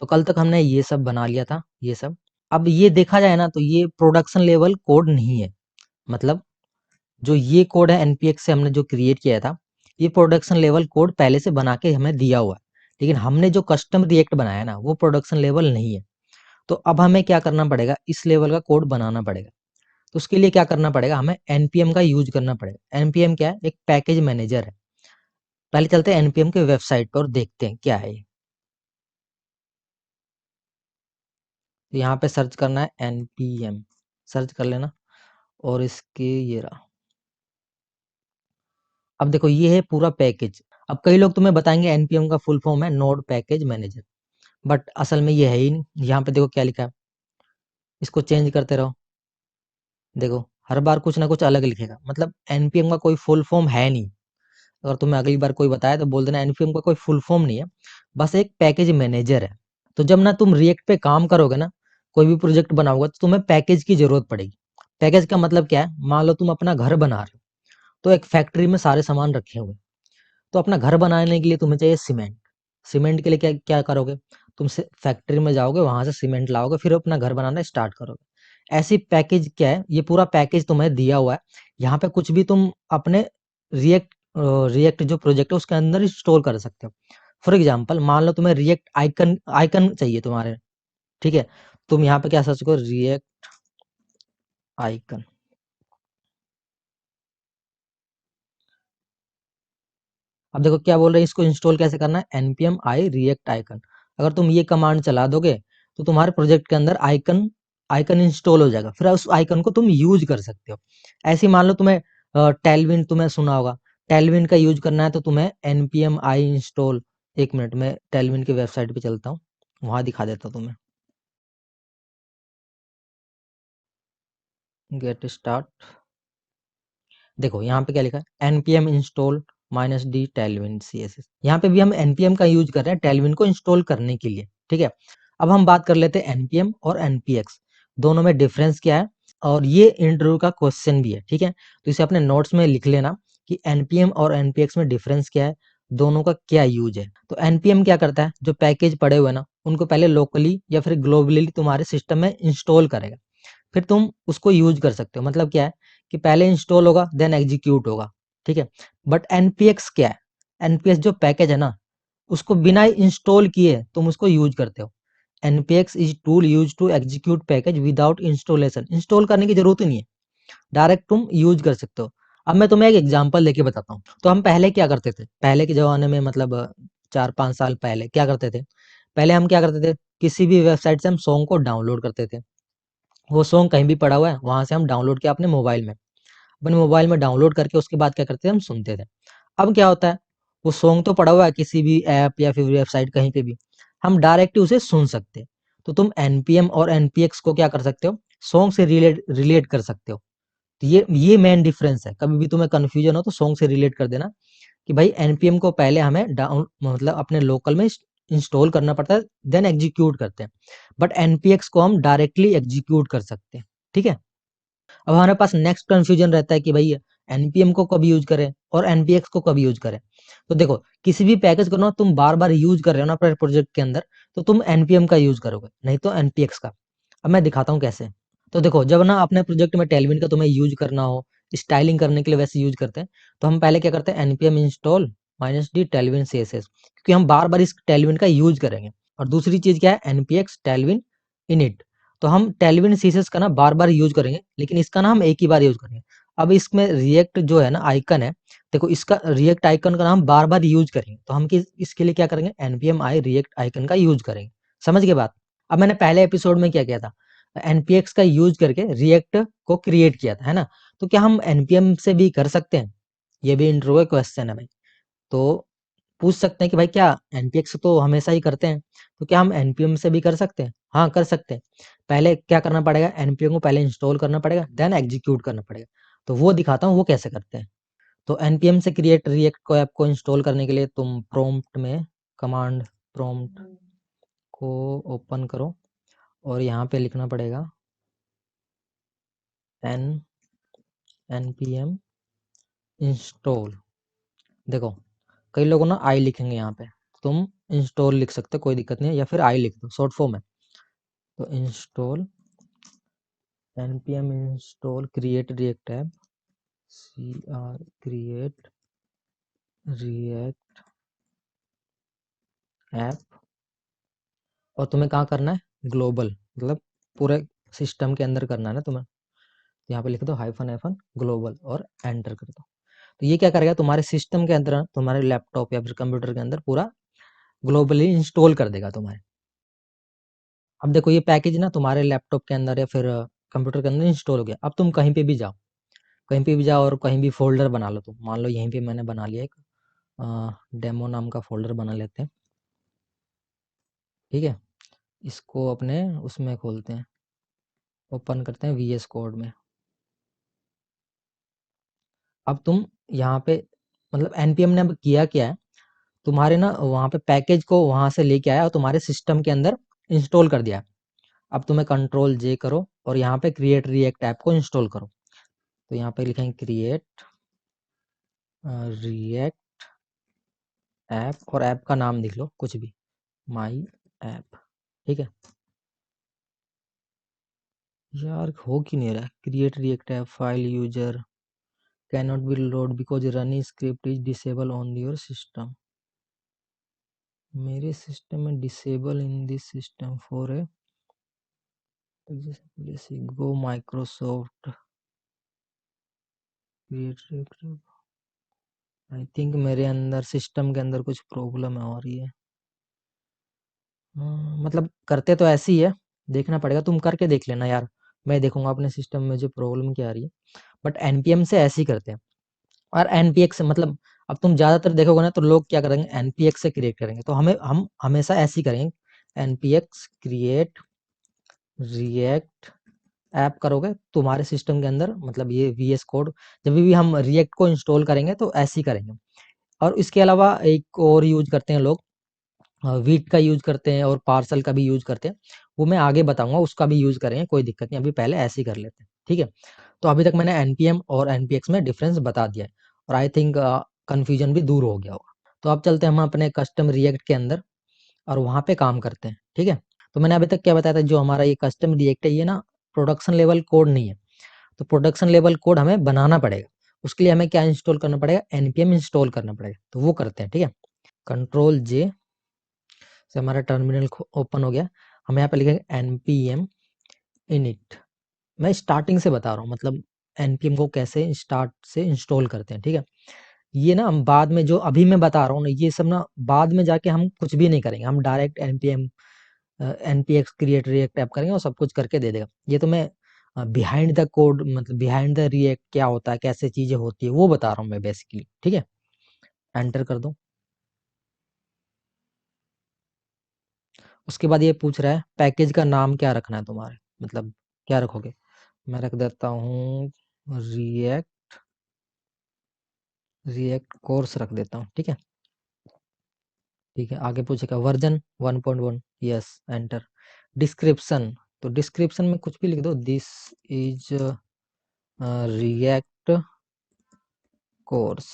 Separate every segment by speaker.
Speaker 1: तो कल तक हमने ये सब बना लिया था, ये सब। अब ये देखा जाए ना तो ये प्रोडक्शन लेवल कोड नहीं है। मतलब जो ये कोड है एनपीएक्स से हमने जो क्रिएट किया था, ये प्रोडक्शन लेवल कोड पहले से बना के हमें दिया हुआ है, लेकिन हमने जो कस्टम रिएक्ट बनाया ना वो प्रोडक्शन लेवल नहीं है। तो अब हमें क्या करना पड़ेगा, इस लेवल का कोड बनाना पड़ेगा। तो उसके लिए क्या करना पड़ेगा, हमें एनपीएम का यूज करना पड़ेगा। एनपीएम क्या है, एक पैकेज मैनेजर है। पहले चलते हैं एनपीएम के वेबसाइट पर और देखते हैं क्या है ये। तो यहाँ पे सर्च करना है एनपीएम, सर्च कर लेना, और इसके ये रहा। अब देखो ये है पूरा पैकेज। अब कई लोग तुम्हें बताएंगे एनपीएम का फुल फॉर्म है नोड पैकेज मैनेजर, बट असल में ये है ही नहीं। यहाँ पे देखो क्या लिखा है, इसको चेंज करते रहो। देखो हर बार कुछ ना कुछ अलग लिखेगा, मतलब एनपीएम का कोई फुल फॉर्म है नहीं। अगर तुम्हें अगली बार कोई बताया तो बोल देना एनपीएम का कोई फुल फॉर्म नहीं है, बस एक पैकेज मैनेजर है। तो जब ना तुम रिएक्ट पे काम करोगे ना, कोई भी प्रोजेक्ट बनाओगे तो तुम्हें पैकेज की जरूरत पड़ेगी। पैकेज का मतलब क्या है, मान लो तुम अपना घर बना रहे हो, तो एक फैक्ट्री में सारे सामान रखे हुए, तो अपना घर बनाने के लिए तुम्हें चाहिए सीमेंट। सीमेंट के लिए क्या क्या करोगे, तुम फैक्ट्री में जाओगे, वहां से सीमेंट लाओगे, फिर अपना घर बनाना स्टार्ट करोगे। ऐसी पैकेज क्या है, ये पूरा पैकेज तुम्हें दिया हुआ है। यहाँ पे कुछ भी तुम अपने रिएक्ट रिएक्ट जो प्रोजेक्ट है उसके अंदर इंस्टॉल कर सकते हो। फॉर एग्जाम्पल मान लो तुम्हें रिएक्ट आइकन आइकन चाहिए तुम्हारे, ठीक है। तुम यहाँ पे क्या सर्च करो, रिएक्ट आइकन। अब देखो क्या बोल रहे हैं, इसको इंस्टॉल कैसे करना है, npm i react icon। अगर तुम ये कमांड चला दोगे तो तुम्हारे प्रोजेक्ट के अंदर आइकन आइकन इंस्टॉल हो जाएगा, फिर उस आइकन को तुम यूज कर सकते हो। ऐसे ही मान लो तुम्हें टेलविन तुम्हें सुना होगा, टेलविन का यूज करना है तो तुम्हें npm i इंस्टॉल। एक मिनट में टेलविन की वेबसाइट पे चलता हूँ, वहां दिखा देता हूँ तुम्हें। Get start. देखो यहाँ पे क्या लिखा है, npm install -d Tailwind css। यहाँ पे भी हम npm का यूज कर रहे हैं टेलविन को इंस्टॉल करने के लिए, ठीक है। अब हम बात कर लेते हैं npm और npx, दोनों में डिफरेंस क्या है, और ये इंटरव्यू का क्वेश्चन भी है, ठीक है। तो इसे अपने नोट्स में लिख लेना कि npm और npx में डिफरेंस क्या है, दोनों का क्या यूज है। तो npm क्या करता है, जो पैकेज पड़े हुए ना उनको पहले लोकली या फिर ग्लोबली तुम्हारे सिस्टम में इंस्टॉल करेगा, फिर तुम उसको यूज कर सकते हो। मतलब क्या है कि पहले इंस्टॉल होगा देन एग्जीक्यूट होगा, ठीक है। बट एनपीएक्स क्या है, एनपीएक्स जो पैकेज है ना उसको बिना इंस्टॉल किए तुम उसको यूज करते हो। npx is tool use to execute package without installation. Install करने की जरूरत ही नहीं है, डायरेक्ट तुम यूज कर सकते हो। अब मैं तुम्हें एक एग्जांपल लेके बताता हूँ। तो हम पहले क्या करते थे, पहले के जमाने में, मतलब 4-5 साल पहले क्या करते थे, पहले हम क्या करते थे, किसी भी वेबसाइट से हम सॉन्ग को डाउनलोड करते थे। वो सॉन्ग कहीं भी पड़ा हुआ है वहां से हम डाउनलोड किया अपने मोबाइल में, अपने मोबाइल में डाउनलोड करके उसके बाद क्या करते थे, हम सुनते थे। अब क्या होता है, वो सॉन्ग तो पड़ा हुआ है किसी भी ऐप या फिर वेबसाइट कहीं पे भी, हम डायरेक्ट उसे सुन सकते हैं। तो तुम एनपीएम और एनपीएक्स को क्या कर सकते हो, सॉन्ग से रिलेट रिलेट कर सकते हो। तो ये मेन डिफरेंस है। कभी भी तुम्हें कंफ्यूजन हो तो सॉन्ग से रिलेट कर देना कि भाई एनपीएम को पहले हमें डाउन मतलब अपने लोकल में इंस्टॉल करना पड़ता है, देन एग्जीक्यूट करते हैं। बट एनपीएक्स को हम डायरेक्टली एग्जीक्यूट कर सकते हैं, ठीक है। अब हमारे पास नेक्स्ट कंफ्यूजन रहता है कि भाई एनपीएम को कब यूज करें और एनपीएक्स को कब यूज करें। तो देखो किसी भी पैकेज को ना तुम बार बार यूज कर रहे हो ना अपने प्रोजेक्ट के अंदर, तो तुम एनपीएम का यूज करोगे, नहीं तो एनपीएक्स का। अब मैं दिखाता हूँ कैसे। तो देखो जब ना अपने प्रोजेक्ट में टेलविन का तुम्हें यूज करना हो, स्टाइलिंग करने के लिए वैसे यूज करते हैं, तो हम पहले क्या करते हैं, NPM install -d Tailwind CSS, क्योंकि हम बार बार इस टेलविन का यूज करेंगे। और दूसरी चीज क्या है, एनपीएक्स टेलविन इनिट। तो हम टेलविन सीएसएस का ना बार बार यूज करेंगे, लेकिन इसका ना हम एक ही बार यूज करेंगे। अब इसमें रिएक्ट जो है ना आइकन है, देखो इसका रिएक्ट आइकन का नाम बार बार यूज करेंगे, तो हम इसके लिए क्या करेंगे, एनपीएम आई रिएक्ट आइकन का यूज करेंगे। समझ गए बात। अब मैंने पहले एपिसोड में क्या किया था, एनपीएक्स का यूज करके रिएक्ट को क्रिएट किया था, है ना। तो क्या हम एनपीएम से भी कर सकते हैं, ये भी इंटरव्यू क्वेश्चन है भाई। तो पूछ सकते हैं कि भाई क्या एनपीएक्स तो हमेशा ही करते हैं, तो क्या हम एनपीएम से भी कर सकते हैं, हाँ कर सकते हैं। पहले क्या करना पड़ेगा, एनपीएम को पहले इंस्टॉल करना पड़ेगा, देन एग्जीक्यूट करना पड़ेगा। तो वो दिखाता हूँ वो कैसे करते हैं। तो एनपीएम से क्रिएट रिएक्ट को ऐप को इंस्टॉल करने के लिए तुम प्रॉम्प्ट में कमांड प्रॉम्प्ट को ओपन करो, और यहाँ पे लिखना पड़ेगा npm इंस्टॉल। देखो कई लोगों ना आई लिखेंगे यहाँ पे, तुम इंस्टॉल लिख सकते हो, कोई दिक्कत नहीं है, या फिर आई लिख दो, शॉर्ट फॉर्म है। तो install npm install create react app, create react app, और तुम्हें कहाँ करना है, ग्लोबल, मतलब पूरे सिस्टम के अंदर करना है ना तुम्हें। यहाँ पे लिख दो -हाइफन ग्लोबल और एंटर कर दो। तो ये क्या करेगा, तुम्हारे सिस्टम के अंदर, तुम्हारे लैपटॉप या फिर कंप्यूटर के अंदर पूरा ग्लोबली इंस्टॉल कर देगा तुम्हारे। अब देखो ये पैकेज ना तुम्हारे लैपटॉप के अंदर या फिर कंप्यूटर के अंदर इंस्टॉल हो गया। अब तुम कहीं पे भी जाओ, कहीं पे भी जाओ और कहीं भी फोल्डर बना लो। तुम मान लो यहीं पे मैंने बना लिया एक डेमो नाम का फोल्डर बना लेते हैं, ठीक है। इसको अपने उसमें खोलते हैं, ओपन करते हैं VS कोड में। अब तुम यहाँ पे मतलब npm ने अब किया क्या है, तुम्हारे ना वहाँ पे पैकेज को वहाँ से लेके आया और तुम्हारे सिस्टम के अंदर इंस्टॉल कर दिया। अब तुम्हें Ctrl+J करो और यहाँ पे क्रिएट रिएक्ट ऐप को इंस्टॉल करो। तो यहाँ पे लिखेंगे क्रिएट रिएक्ट ऐप और ऐप का नाम लिख लो कुछ भी, माई ऐप, ठीक है। यार हो क्यों नहीं रहा, create react app file user can not be load because running script is disable on your system. मेरे सिस्टम में disable in this system for a go Microsoft create. I think मेरे अंदर सिस्टम के अंदर कुछ प्रॉब्लम हो रही है। मतलब करते तो ऐसे ही है, देखना पड़ेगा, तुम करके देख लेना यार, मैं देखूंगा अपने सिस्टम में जो प्रॉब्लम क्या आ रही है। बट npm से ऐसे ही करते हैं। और npx से मतलब अब तुम ज्यादातर देखोगे ना तो लोग क्या करेंगे, npx से क्रिएट करेंगे। तो हम हमेशा ऐसे ही करेंगे, npx क्रिएट रिएक्ट ऐप करोगे तुम्हारे सिस्टम के अंदर, मतलब ये VS कोड जब भी हम रिएक्ट को इंस्टॉल करेंगे तो ऐसे ही करेंगे। और इसके अलावा एक और यूज करते हैं लोग, वीट का यूज करते हैं और पार्सल का भी यूज करते हैं, वो मैं आगे बताऊंगा, उसका भी यूज करेंगे, कोई दिक्कत नहीं, अभी पहले ऐसे ही कर लेते हैं, ठीक है। तो अभी तक मैंने npm और npx में डिफरेंस बता दिया है और आई थिंक कंफ्यूजन भी दूर हो गया होगा। तो अब चलते हैं हम अपने कस्टम रिएक्ट के अंदर और वहां पे काम करते हैं, ठीक है। तो मैंने अभी तक क्या बताया था, जो हमारा ये कस्टम रिएक्ट है ये ना प्रोडक्शन लेवल कोड नहीं है। तो प्रोडक्शन लेवल कोड हमें बनाना पड़ेगा, उसके लिए हमें क्या इंस्टॉल करना पड़ेगा, npm इंस्टॉल करना पड़ेगा। तो वो करते हैं, ठीक है। Ctrl+J से हमारा टर्मिनल ओपन हो गया। हम यहाँ पे लिखेंगे npm init। मैं स्टार्टिंग से बता रहा हूँ, मतलब npm को कैसे स्टार्ट से इंस्टॉल करते हैं, ठीक है। ये ना हम बाद में जो अभी मैं बता रहा हूँ ना, ये सब ना बाद में जाके हम कुछ भी नहीं करेंगे, हम direct npm npx create react app करेंगे और सब कुछ करके दे देगा। ये तो मैं बिहाइंड द कोड, मतलब बिहाइंड द रिएक्ट क्या होता है, कैसे चीजें होती है, वो बता रहा हूँ मैं बेसिकली, ठीक है। एंटर कर दो। उसके बाद ये पूछ रहा है पैकेज का नाम क्या रखना है तुम्हारे, मतलब क्या रखोगे। मैं रख देता हूँ रिएक्ट रिएक्ट कोर्स रख देता हूँ, ठीक है। ठीक है, आगे पूछेगा वर्जन 1.1, यस एंटर। डिस्क्रिप्शन, तो डिस्क्रिप्शन में कुछ भी लिख दो, दिस इज रिएक्ट कोर्स।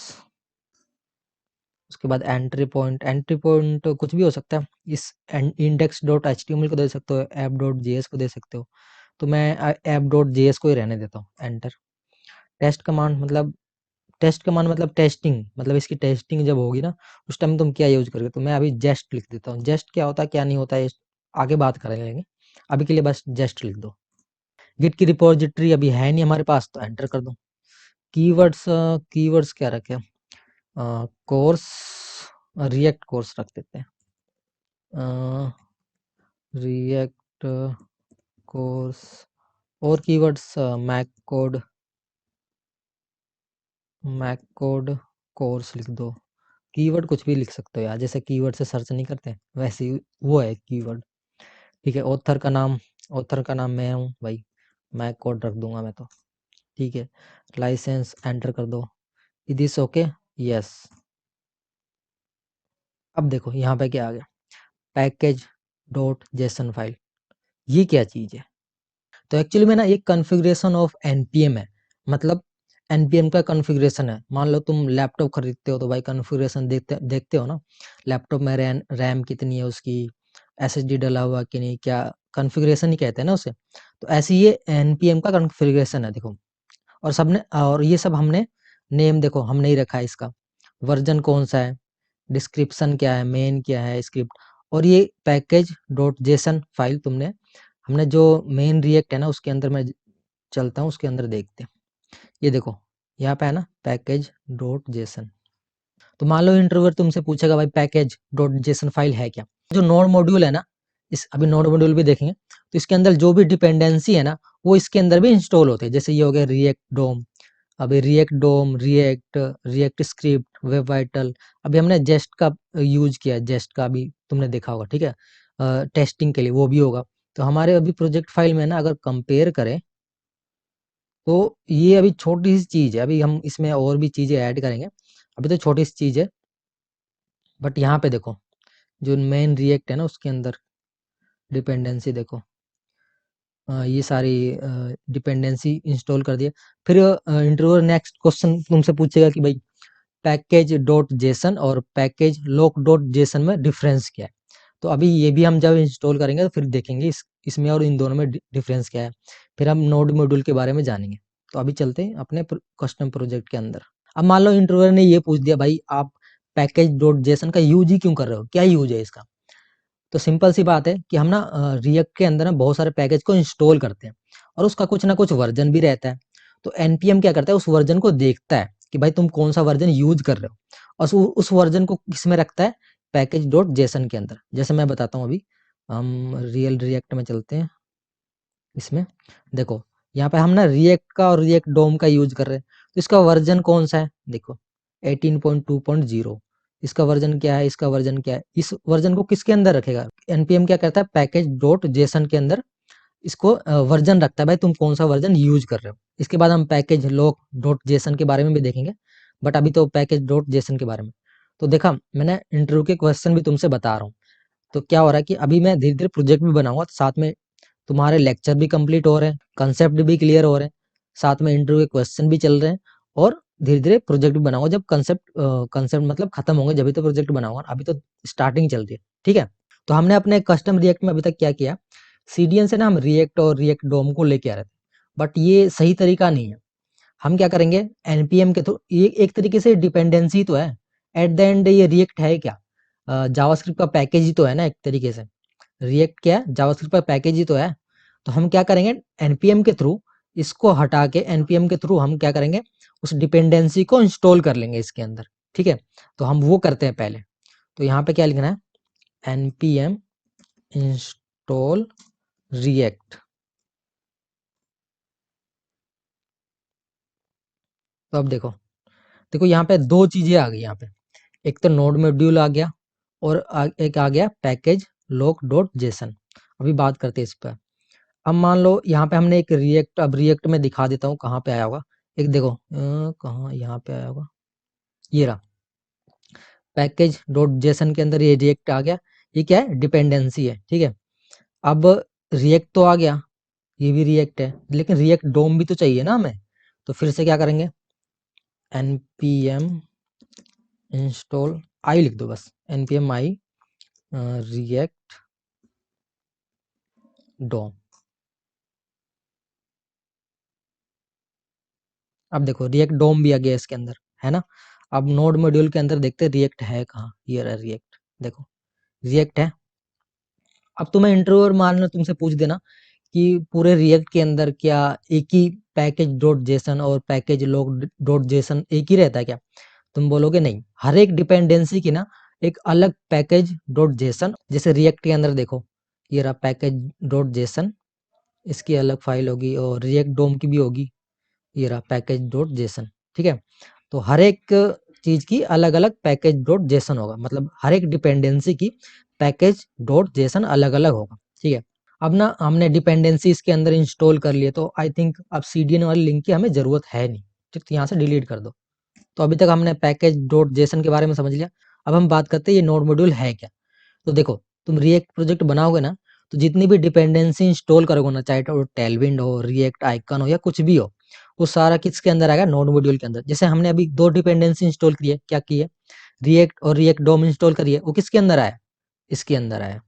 Speaker 1: उसके बाद एंट्री पॉइंट कुछ भी हो सकता है, इस index.html को दे सकते हो, app.js को दे सकते हो। तो मैं app.js को ही रहने देता हूँ, एंटर। टेस्ट कमांड मतलब टेस्टिंग, मतलब इसकी टेस्टिंग जब होगी ना उस टाइम तुम क्या यूज करोगे। तो मैं अभी जेस्ट लिख देता हूँ, जेस्ट क्या होता है क्या नहीं होता है आगे बात करेंगे, अभी के लिए बस जेस्ट लिख दो। गिट की रिपोजिटरी अभी है नहीं हमारे पास, तो एंटर कर दो। कीवर्ड्स, कीवर्ड्स क्या रखे, कोर्स, रिएक्ट कोर्स रख देते हैं, रिएक्ट कोर्स। और कीवर्ड्स मैक कोड कोर्स लिख दो। कीवर्ड कुछ भी लिख सकते हो यार, जैसे कीवर्ड से सर्च नहीं करते वैसे ही वो है कीवर्ड, ठीक है। ऑथर का नाम मैं हूँ भाई, मैक कोड रख दूंगा मैं तो, ठीक है। लाइसेंस एंटर कर दो, इज दिस ओके, यस। अब देखो यहाँ पे क्या आ गया, पैकेज डॉट जेसन फाइल, ये क्या चीज है। तो एक्चुअली में ना ये कॉन्फ़िगरेशन ऑफ npm है, मतलब एनपीएम का कॉन्फ़िगरेशन है। मान लो तुम लैपटॉप खरीदते हो तो भाई कॉन्फ़िगरेशन देखते देखते हो ना, लैपटॉप में रैम कितनी है उसकी, एसएसडी डला हुआ कि नहीं, क्या कॉन्फ़िगरेशन ही कहते हैं ना उसे। तो ऐसे ही ये एनपीएम का कॉन्फ़िगरेशन है देखो। और ये सब हमने नेम देखो हमने ही रखा है इसका, वर्जन कौन सा है, डिस्क्रिप्शन क्या है, मेन क्या है, स्क्रिप्ट, और ये पैकेज डॉट जेसन फाइल तुमने हमने जो मेन रिएक्ट है ना उसके अंदर मैं चलता हूँ, उसके अंदर देखते हैं। ये देखो यहाँ पे है ना पैकेज डॉट जेसन। तो मान लो इंटरव्यूअर तुमसे पूछेगा भाई पैकेज डॉट जेसन फाइल है क्या। जो नोड मॉड्यूल है ना, इस अभी नोड मॉड्यूल भी देखेंगे, तो इसके अंदर जो भी डिपेंडेंसी है ना वो इसके अंदर भी इंस्टॉल होते हैं। जैसे ये हो गया रिएक्ट डोम, अभी रिएक्ट डोम, रिएक्ट स्क्रिप्ट, वेब वाइटल। अभी हमने जेस्ट का यूज किया, जेस्ट का भी तुमने देखा होगा, ठीक है, टेस्टिंग के लिए वो भी होगा। तो हमारे अभी प्रोजेक्ट फाइल में ना अगर कंपेयर करें तो ये अभी छोटी सी चीज है, अभी हम इसमें और भी चीजें ऐड करेंगे, अभी तो छोटी सी चीज है। बट यहाँ पे देखो जो मेन रिएक्ट है ना उसके अंदर डिपेंडेंसी देखो, ये सारी डिपेंडेंसी इंस्टॉल कर दिए। फिर इंटरव्यूअर नेक्स्ट क्वेश्चन तुमसे पूछेगा कि भाई पैकेज डॉट जेसन और पैकेज लोक डॉट जेसन में डिफरेंस क्या है। तो अभी ये भी हम जब इंस्टॉल करेंगे तो फिर देखेंगे इसमें और इन दोनों में डिफरेंस क्या है। फिर हम नोड मॉड्यूल के बारे में जानेंगे। तो अभी चलते हैं अपने कस्टम प्रोजेक्ट के अंदर। अब मान लो इंटरव्यूअर ने ये पूछ दिया भाई आप पैकेज डॉट जेसन का यूज ही क्यों कर रहे हो, क्या यूज है इसका। तो सिंपल सी बात है कि हम ना रिएक्ट के अंदर ना बहुत सारे पैकेज को इंस्टॉल करते हैं और उसका कुछ ना कुछ वर्जन भी रहता है। तो एनपीएम क्या करता है, उस वर्जन को देखता है कि भाई तुम कौन सा वर्जन यूज कर रहे हो, और उस वर्जन को किसमें रखता है, पैकेज डॉट जेसन के अंदर। जैसे मैं बताता हूँ, अभी हम रियल रिएक्ट में चलते हैं। इसमें देखो यहाँ पे हम ना रिएक्ट का और रिएक्ट डोम का यूज कर रहे हैं। तो इसका वर्जन कौन सा है, देखो 18.2.0। इसका वर्जन क्या है, इसका वर्जन क्या है, इस वर्जन को किसके अंदर रखेगा, एनपीएम क्या करता है पैकेज डॉट जेसन के अंदर इसको वर्जन रखता है, भाई तुम कौन सा वर्जन यूज कर रहे हो। इसके बाद हम पैकेज लॉक डॉट जेसन के बारे में भी देखेंगे, बट अभी तो पैकेज डॉट जेसन के बारे में। तो देखा मैंने इंटरव्यू के क्वेश्चन भी तुमसे बता रहा हूँ। तो क्या हो रहा है कि अभी मैं धीरे धीरे प्रोजेक्ट भी बनाऊंगा, तो साथ में तुम्हारे लेक्चर भी कंप्लीट हो रहे हैं, कंसेप्ट भी क्लियर हो रहे हैं, साथ में इंटरव्यू के क्वेश्चन भी चल रहे हैं, और धीरे धीरे प्रोजेक्ट भी बनाऊंगा। जब कंसेप्ट मतलब खत्म होंगे जब तो प्रोजेक्ट बनाऊंगा, अभी तो स्टार्टिंग चल रही है, ठीक है। तो हमने अपने कस्टम रिएक्ट में अभी तक क्या किया, सीडीएन से ना हम रिएक्ट और रिएक्ट डोम को लेके आ रहे थे, बट ये सही तरीका नहीं है। हम क्या करेंगे एनपीएम के थ्रू, ये एक तरीके से डिपेंडेंसी तो है, एट द एंड ये रिएक्ट है क्या, जावास्क्रिप्ट का पैकेज ही तो है ना एक तरीके से। रिएक्ट क्या है, जावास्क्रिप्ट का पैकेज ही तो है। तो हम क्या करेंगे एनपीएम के थ्रू इसको हटा के, एनपीएम के थ्रू हम क्या करेंगे उस डिपेंडेंसी को इंस्टॉल कर लेंगे इसके अंदर, ठीक है। तो हम वो करते हैं पहले। तो यहाँ पे क्या लिखना है, npm इंस्टॉल रिएक्ट। तो अब देखो देखो यहाँ पे दो चीजें आ गई यहाँ पे, एक तो नोड मॉड्यूल आ गया और एक आ गया पैकेज लोक डॉट जेसन। अभी बात करते हैं इस पर। अब मान लो यहाँ पे हमने एक रिएक्ट, अब रिएक्ट में दिखा देता हूँ कहाँ पे आया होगा। एक देखो कहाँ यहाँ पे आया होगा, ये रहा पैकेज डॉट जेसन के अंदर ये रिएक्ट आ गया। ये क्या है, डिपेंडेंसी है, ठीक है। अब रिएक्ट तो आ गया, ये भी रिएक्ट है, लेकिन रिएक्ट डोम भी तो चाहिए ना हमें। तो फिर से क्या करेंगे npm इंस्टॉल आई लिख दो बस, npm आई रिएक्ट डोम। अब देखो रिएक्ट डोम भी आ गया इसके अंदर, है ना। अब नोड मॉड्यूल के अंदर देखते रिएक्ट है कहाँ, ये रहा रिएक्ट, देखो रिएक्ट है। अब तुम्हें इंटरव्यूअर मान लो तुमसे पूछ देना कि पूरे रिएक्ट के अंदर क्या एक ही पैकेज डॉट जेसन और पैकेज लॉग डॉट जेसन एक ही रहता है क्या। तुम बोलोगे नहीं, हर एक डिपेंडेंसी की ना एक अलग पैकेज डॉट जेसन, जैसे रिएक्ट के अंदर देखो ये रहा पैकेज डॉट जेसन, इसकी अलग फाइल होगी, और रिएक्ट डोम की भी होगी, ये रहा पैकेज डॉट जेसन, ठीक है। तो हर एक चीज की अलग अलग पैकेज डॉट जेसन होगा, मतलब हर एक डिपेंडेंसी की पैकेज डॉट जेसन अलग अलग होगा, ठीक है। अब ना हमने डिपेंडेंसी इसके अंदर इंस्टॉल कर लिए, तो आई थिंक अब सीडीएन वाली लिंक की हमें जरूरत है नहीं, ठीक, तो यहाँ से डिलीट कर दो। तो अभी तक हमने पैकेज डॉट जेसन के बारे में समझ लिया। अब हम बात करते हैं ये नोड मॉड्यूल है क्या। तो देखो तुम रिएक्ट प्रोजेक्ट बनाओगे ना, तो जितनी भी डिपेंडेंसी इंस्टॉल करोगे ना, चाहे तो टेलविंड हो, रिएक्ट आइकन हो, या कुछ भी हो, वो सारा किसके अंदर आएगा, नोड मॉड्यूल के अंदर। जैसे हमने अभी 2 डिपेंडेंसी इंस्टॉल की है, क्या की है, रिएक्ट और रिएक्ट डोम इंस्टॉल करी है, वो किसके अंदर आया, इसके अंदर आया।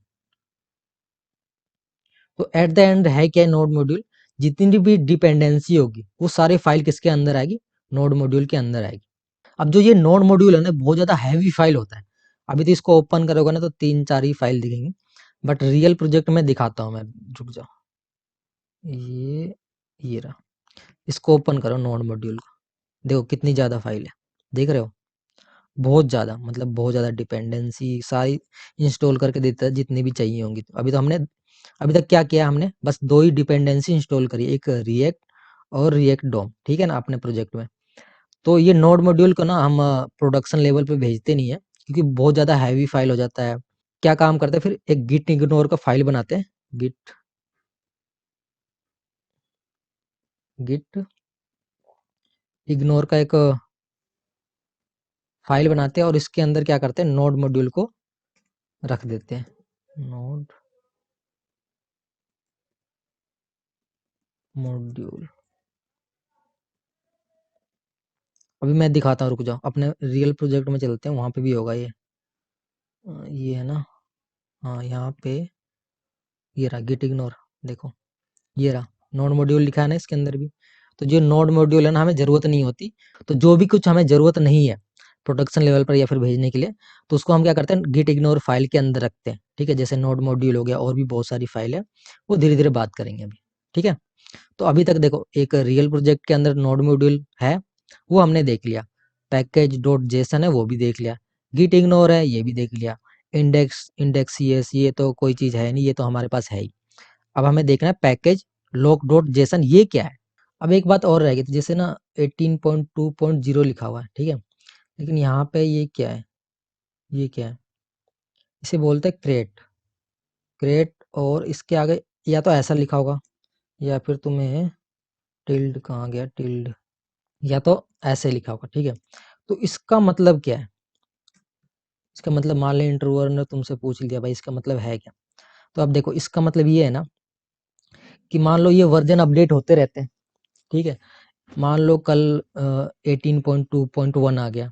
Speaker 1: तो एट द एंड है क्या, नोड मॉड्यूल, जितनी भी डिपेंडेंसी होगी वो सारी फाइल किसके अंदर आएगी, नोड मॉड्यूल के अंदर आएगी। अब जो ये नोड मॉड्यूल है ना, बहुत ज्यादा हैवी फाइल होता है। अभी तो इसको ओपन करोगे ना तो 3-4 ही फाइल दिखेंगी, बट रियल प्रोजेक्ट में दिखाता हूँ मैं, रुक जाओ। ये रहा, इसको ओपन करो नोड मॉड्यूल को, देखो कितनी ज्यादा फाइल है, देख रहे हो, बहुत ज़्यादा, मतलब बहुत ज़्यादा डिपेंडेंसी सारी इंस्टॉल करके देता है जितनी भी चाहिए होंगी। तो अभी तो हमने अभी तक क्या किया, हमने बस 2 ही डिपेंडेंसी इंस्टॉल करी, एक रिएक्ट और रिएक्ट डोम, ठीक है ना, अपने प्रोजेक्ट में। तो ये नोड मॉड्यूल को ना हम प्रोडक्शन लेवल पे भेजते नहीं है, क्योंकि बहुत ज़्यादा हैवी फाइल हो जाता है। क्या काम करते हैं फिर, एक गिट इग्नोर का फाइल बनाते हैं, गिट गिट इग्नोर का एक फाइल बनाते हैं, और इसके अंदर क्या करते हैं, नोड मॉड्यूल को रख देते हैं, नोड मॉड्यूल। अभी मैं दिखाता हूँ, रुक जाओ, अपने रियल प्रोजेक्ट में चलते हैं, वहां पे भी होगा ये। ये है ना, हाँ यहाँ पे ये रहा गिट इग्नोर, देखो ये रहा, नोड मॉड्यूल लिखा है ना इसके अंदर भी। तो जो नोड मॉड्यूल है ना, हमें जरूरत नहीं होती, तो जो भी कुछ हमें जरूरत नहीं है प्रोडक्शन लेवल पर या फिर भेजने के लिए, तो उसको हम क्या करते हैं, गिट इग्नोर फाइल के अंदर रखते हैं, ठीक है। जैसे नोड मॉड्यूल हो गया, और भी बहुत सारी फाइल है, वो धीरे धीरे बात करेंगे अभी, ठीक है। तो अभी तक देखो, एक रियल प्रोजेक्ट के अंदर नोड मॉड्यूल है, वो हमने देख लिया, पैकेज डॉट जेसन है वो भी देख लिया, गिट इग्नोर है ये भी देख लिया, इंडेक्स इंडेक्स सीएस ये तो कोई चीज है नहीं, ये तो हमारे पास है ही। अब हमें देखना है पैकेज लॉक डॉट जेसन ये क्या है। अब एक बात और रहेगी, तो जैसे ना 18.2.0 लिखा हुआ है, ठीक है, लेकिन यहाँ पे ये क्या है, ये क्या है, इसे बोलते हैं क्रिएट, क्रिएट, और इसके आगे या तो ऐसा लिखा होगा, या फिर तुम्हें टिल्ड, कहाँ गया टिल्ड, या तो ऐसे लिखा होगा, ठीक है। तो इसका मतलब क्या है, इसका मतलब मान लें इंटरव्यूअर ने तुमसे पूछ लिया भाई इसका मतलब है क्या, तो अब देखो इसका मतलब ये है ना, कि मान लो ये वर्जन अपडेट होते रहते हैं, ठीक है। मान लो कल 18.2.1 आ गया,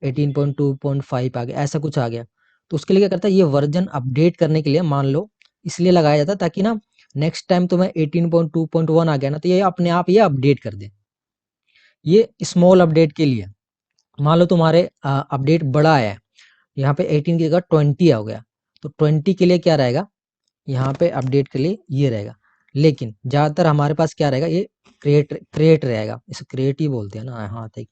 Speaker 1: 18.2.5 आ गया, ऐसा कुछ आ गया, तो उसके लिए क्या करता है, ये वर्जन अपडेट करने के लिए मान लो इसलिए लगाया जाता है, ताकि ना नेक्स्ट टाइम तुम्हें 18.2.1 आ गया ना, तो ये अपने आप ये अपडेट कर दे। ये स्मॉल अपडेट के लिए, मान लो तुम्हारे अपडेट बड़ा आया है, यहाँ पे 18 की जगह 20 हो गया, तो 20 के लिए क्या रहेगा, यहाँ पे अपडेट के लिए ये रहेगा। लेकिन ज्यादातर हमारे पास क्या रहेगा, ये क्रिएट क्रिएट रहेगा, इसे क्रिएट ही बोलते हैं ना, हाँ ठीक,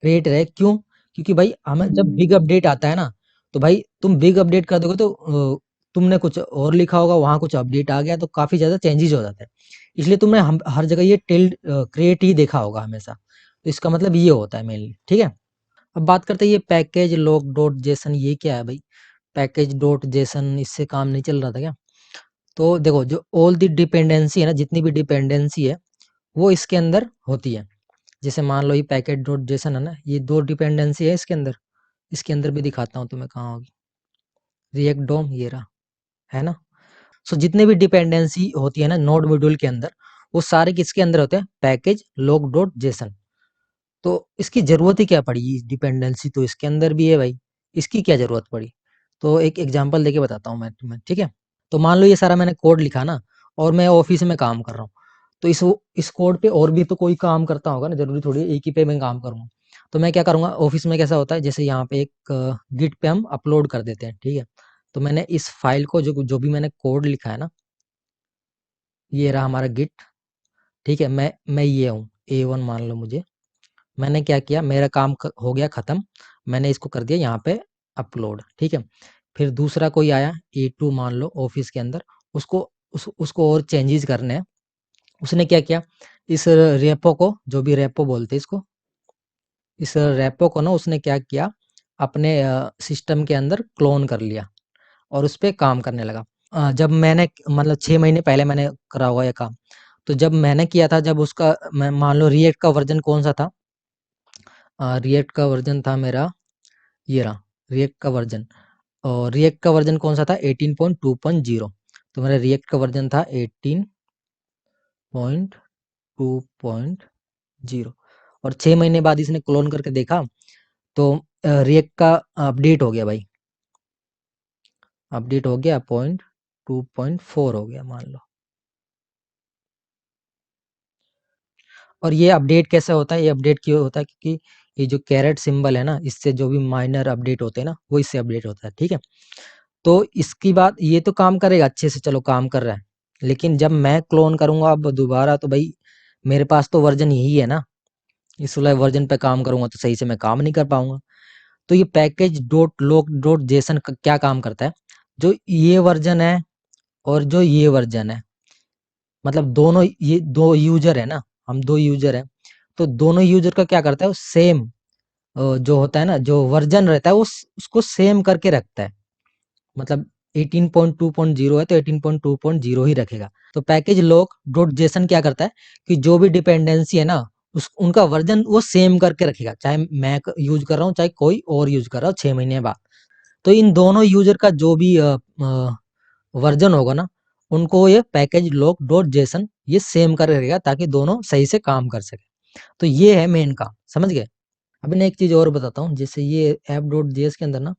Speaker 1: क्रिएट रहे, क्यों, क्योंकि भाई हमें जब बिग अपडेट आता है ना, तो भाई तुम बिग अपडेट कर दोगे तो तुमने कुछ और लिखा होगा, वहां कुछ अपडेट आ गया, तो काफी ज्यादा चेंजेस हो जाते हैं। इसलिए तुमने हर जगह ये टिल्ड क्रिएट ही देखा होगा हमेशा, तो इसका मतलब ये होता है मेनली, ठीक है। अब बात करते हैं ये पैकेज लॉक डॉट जेसन, ये क्या है भाई, पैकेज डॉट जेसन, इससे काम नहीं चल रहा था क्या। तो देखो, जो ऑल दी डिपेंडेंसी है ना, जितनी भी डिपेंडेंसी है वो इसके अंदर होती है। जैसे मान लो ये पैकेट डॉट जेसन है ना, ये 2 डिपेंडेंसी है इसके अंदर, इसके अंदर भी दिखाता हूँ तुम्हें, कहाँ होगी, रिएक्ट डोम ये रहा, है ना। सो जितने भी डिपेंडेंसी होती है ना नोड मॉड्यूल के अंदर, वो सारे किसके अंदर होते हैं, पैकेज लॉक डॉट जेसन। तो इसकी जरूरत ही क्या पड़ी, डिपेंडेंसी तो इसके अंदर भी है भाई, इसकी क्या जरूरत पड़ी। तो एक एग्जांपल देके बताता हूँ मैं तुम्हें, ठीक है। तो मान लो ये सारा मैंने कोड लिखा ना, और मैं ऑफिस में काम कर रहा हूँ, तो इस कोड पे और भी तो कोई काम करता होगा ना, जरूरी थोड़ी एक ही पे मैं काम करूंगा। तो मैं क्या करूंगा, ऑफिस में कैसा होता है, जैसे यहाँ पे एक गिट पे हम अपलोड कर देते हैं, ठीक है। तो मैंने इस फाइल को, जो जो भी मैंने कोड लिखा है ना, ये रहा हमारा गिट, ठीक है। मैं ये हूँ A1 मान लो मुझे, मैंने क्या किया, मेरा काम हो गया खत्म, मैंने इसको कर दिया यहाँ पे अपलोड, ठीक है। फिर दूसरा कोई आया A2 मान लो ऑफिस के अंदर, उसको और चेंजेस करने हैं, उसने क्या किया, इस रेपो को, जो भी रेपो बोलते हैं इसको, इस रेपो को ना उसने क्या किया, अपने सिस्टम के अंदर क्लोन कर लिया, और उस पे काम करने लगा। जब मैंने मतलब 6 महीने पहले मैंने करा हुआ ये काम, तो जब मैंने किया था, जब उसका मैं मान लो रिएक्ट का वर्जन कौन सा था, रिएक्ट का वर्जन था मेरा, ये रहा रिएक्ट का वर्जन, और रिएक्ट का वर्जन कौन सा था, 18.2.0। तो मेरा रिएक्ट का वर्जन था 18.2.0, 0। और 6 महीने बाद इसने क्लोन करके देखा तो रिएक्ट का अपडेट हो गया भाई, अपडेट हो गया 2.4 हो गया मान लो। और ये अपडेट कैसे होता है, ये अपडेट क्यों होता है, क्योंकि ये जो कैरेट सिंबल है ना, इससे जो भी माइनर अपडेट होते हैं ना, वो इससे अपडेट होता है, ठीक है। तो इसकी बात, ये तो काम करेगा अच्छे से, चलो काम कर रहा है, लेकिन जब मैं क्लोन करूंगा अब दोबारा, तो भाई मेरे पास तो वर्जन यही है ना, इस वाले वर्जन पे काम करूंगा तो सही से मैं काम नहीं कर पाऊंगा। तो ये पैकेज डॉट लोक डॉट जेसन क्या काम करता है, जो ये वर्जन है और जो ये वर्जन है, मतलब दोनों, ये दो यूजर है ना, हम दो यूजर हैं, तो दोनों यूजर का क्या करता है, वो सेम जो होता है ना, जो वर्जन रहता है वो उसको सेम करके रखता है। मतलब 18.2.0 है तो 18.2.0 ही रखेगा। तो पैकेज लॉक डॉट जेसन क्या करता है कि जो भी डिपेंडेंसी है ना, उस उनका वर्जन वो सेम करके रखेगा, चाहे मैं यूज कर रहा हूँ चाहे कोई और यूज कर रहा हो 6 महीने बाद। तो इन दोनों यूजर का जो भी वर्जन होगा ना, उनको ये पैकेज लॉक डॉट जेसन ये सेम कर रखेगा, ताकि दोनों सही से काम कर सके। तो ये है मेन काम, समझ गए। अभी मैं एक चीज और बताता हूँ, जैसे ये ऐप डॉट जेएस के अंदर ना,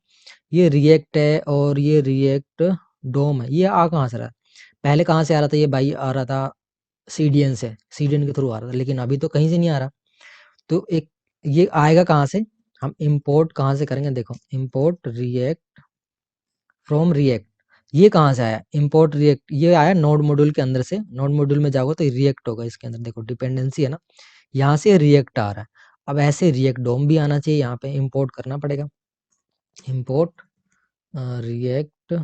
Speaker 1: ये रिएक्ट है और ये रिएक्ट डोम है, ये आ कहाँ से रहा है, पहले कहाँ से आ रहा था, ये भाई आ रहा था सीडीएन से, सीडीएन के थ्रू आ रहा था, लेकिन अभी तो कहीं से नहीं आ रहा। तो एक ये आएगा कहाँ से, हम इंपोर्ट कहाँ से करेंगे, देखो इंपोर्ट रिएक्ट फ्रॉम रिएक्ट, ये कहाँ से आया, इंपोर्ट रिएक्ट, ये आया नोड मॉड्यूल के अंदर से, नोड मॉड्यूल में जाओगे तो रिएक्ट होगा इसके अंदर, देखो डिपेंडेंसी है ना, यहाँ से रिएक्ट आ रहा है। अब ऐसे रिएक्ट डोम भी आना चाहिए, यहाँ पे इंपोर्ट करना पड़ेगा, import React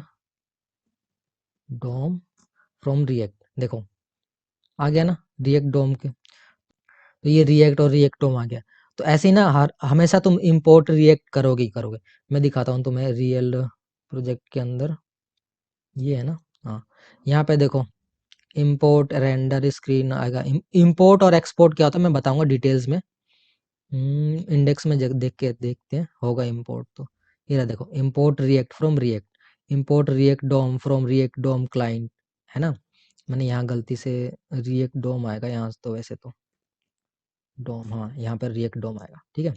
Speaker 1: DOM from React, देखो आ गया ना रिएक्ट डोम के, तो ये रिएक्ट और रिएक्ट डोम आ गया। तो ऐसे ही ना हर हमेशा तुम इंपोर्ट रिएक्ट करोगे ही करोगे। मैं दिखाता हूँ तुम्हें रियल प्रोजेक्ट के अंदर, ये है ना, हाँ यहाँ पे देखो इंपोर्ट रेंडर स्क्रीन आएगा। इंपोर्ट और एक्सपोर्ट क्या होता है मैं बताऊंगा डिटेल्स में, इंडेक्स में देख के देखते हैं, होगा इंपोर्ट तो ये रहा, देखो import React from React, import React DOM from React DOM client, है ना। मैंने यहाँ गलती से रिएक्ट डोम आएगा यहाँ से, तो वैसे तो डोम, हाँ यहाँ पर रिएक्ट डोम आएगा, ठीक है।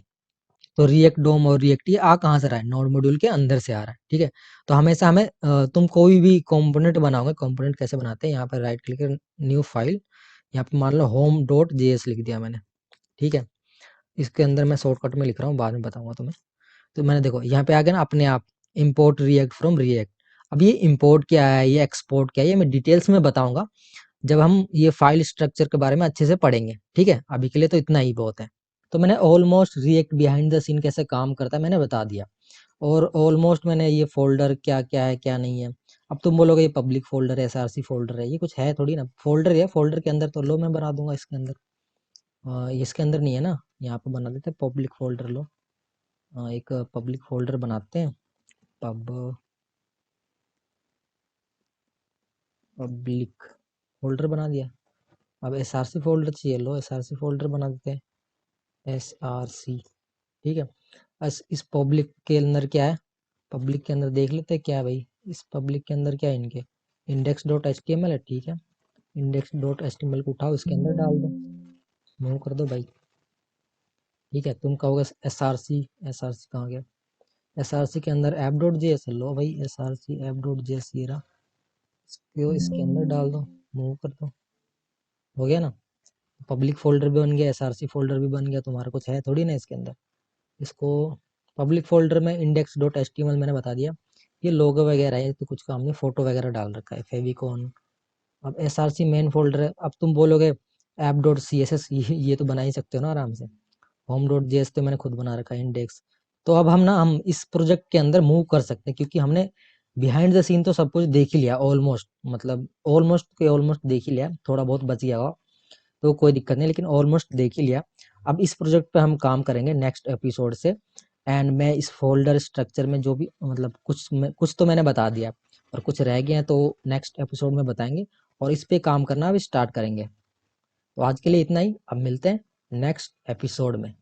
Speaker 1: तो रिएक्ट डोम और रिएक्ट ये आ कहाँ से रहा है, नोड मॉड्यूल के अंदर से आ रहा है, ठीक है। तो हमेशा हमें तुम कोई भी कंपोनेंट बनाओगे, कंपोनेंट कैसे बनाते हैं, यहाँ पर राइट क्लिक न्यू फाइल, यहाँ पे मान लो होम डॉट जेएस लिख दिया मैंने, ठीक है। इसके अंदर मैं शॉर्टकट में लिख रहा हूँ, बाद में बताऊंगा तुम्हें। तो मैंने देखो यहाँ पे आ गया ना अपने आप, इंपोर्ट रिएक्ट फ्रॉम रिएक्ट। अब ये इंपोर्ट क्या है, ये एक्सपोर्ट क्या है, ये मैं डिटेल्स में बताऊंगा जब हम ये फाइल स्ट्रक्चर के बारे में अच्छे से पढ़ेंगे, ठीक है। अभी के लिए तो इतना ही बहुत है। तो मैंने almost React behind the scene कैसे काम करता है मैंने बता दिया, और ऑलमोस्ट मैंने ये फोल्डर क्या क्या है क्या नहीं है। अब तुम बोलोगे ये पब्लिक फोल्डर है, एसआरसी फोल्डर है, ये कुछ है थोड़ी ना, फोल्डर है, फोल्डर के अंदर तो लो मैं बना दूंगा इसके अंदर, इसके अंदर नहीं है ना, यहाँ पे बना देते हैं पब्लिक फोल्डर, लो एक पब्लिक फोल्डर बनाते हैं, पब पब्लिक फोल्डर बना दिया। अब एसआरसी फोल्डर चाहिए, लो एसआरसी फोल्डर बना देते हैं, एसआरसी, ठीक है। बस इस पब्लिक के अंदर क्या है, पब्लिक के अंदर देख लेते हैं क्या है भाई, इस पब्लिक के अंदर क्या है इनके, index dot H T M L है, ठीक है। Index dot H T M L को उठाओ, इसके अंदर डाल दो, मूव कर दो भाई, ठीक है। तुम कहोगे S R C, S R C कहाँ गया, एस आर सी के अंदर ऐप डॉट जे एस, लो भाई S R C app dot J S, ये रहा, इसको इसके अंदर डाल दो, मूव कर दो, हो गया ना। पब्लिक फोल्डर भी बन गया, एस आर सी फोल्डर भी बन गया, तुम्हारा कुछ है थोड़ी ना इसके अंदर। इसको पब्लिक फोल्डर में index dot H T M L मैंने बता दिया, ये लोगो वगैरह है तो कुछ काम नहीं, फोटो वगैरह डाल रखा है, फेविकॉन। अब S R C main folder है, अब तुम बोलोगे app dot C S S, ये तो बना ही सकते हो ना आराम से, होम डॉट जेएस तो मैंने खुद बना रखा है इंडेक्स। तो अब हम इस प्रोजेक्ट के अंदर मूव कर सकते हैं, क्योंकि हमने बिहाइंड द सीन तो सब कुछ देख ही लिया ऑलमोस्ट, मतलब ऑलमोस्ट के ऑलमोस्ट देख ही लिया, थोड़ा बहुत बच गया होगा तो कोई दिक्कत नहीं, लेकिन ऑलमोस्ट देख ही लिया। अब इस प्रोजेक्ट पे हम काम करेंगे नेक्स्ट एपिसोड से, एंड मैं इस फोल्डर स्ट्रक्चर में जो भी मतलब कुछ तो मैंने बता दिया, और कुछ रह गए हैं तो नेक्स्ट एपिसोड में बताएंगे, और इस पे काम करना अब स्टार्ट करेंगे। तो आज के लिए इतना ही, अब मिलते हैं नेक्स्ट एपिसोड में।